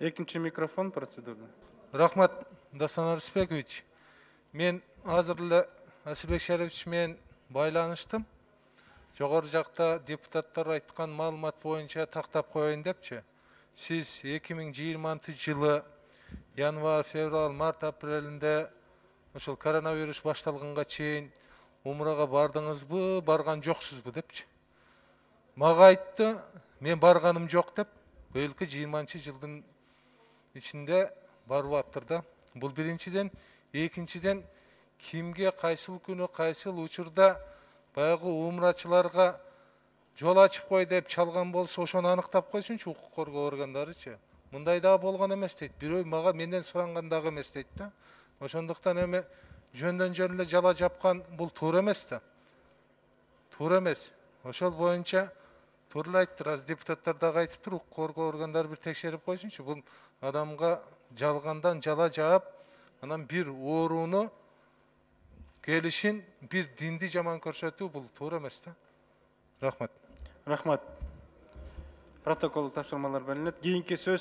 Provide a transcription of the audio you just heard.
Экинчи микрофон процедурда. Рахмат, Дастан Арыспекович. Мен азыр эле Асылбек Шарипович менен байланыштым. Жогору жакта депутаттар айткан маалымат боюнча тактап коеюн депчи. Сиз 2020 жылы январь, февраль, март, апрелинде ошол коронавирус башталганга чейин умрага бардыңызбы, барган жоксузбу депчи. Мага айтты, мен барганым жок деп, быйылкы 20-жылдын ичинде барып аттыр да. Бул биринчиден, экинчиден кимге кайсыл күнү кайсыл учурда баягы умрачыларга жол ачып кой деп чалган болсо ошону аныктап койсунчу укук коргоо органдарычы. Мындай дагы болгон эмес дейт. Бирөө мага менден суранган дагы эмес дейт да. Ошондуктан эми жөндөн жөн эле жала жапкан бул туура эмес да. Туура эмес. Ошол боюнча туура айттыр. Аз депутаттар дагы айтыптыр, укук коргоо органдары бир текшерип койсунчу. Бул адамга жалгандан жала жаап, анан бир ооруну келишин бир динди жаман көрсөтүү бул туура эмес да. Рахмат. Рахмат. Протокол тапшырмалар белгиленет. Кийинки сөз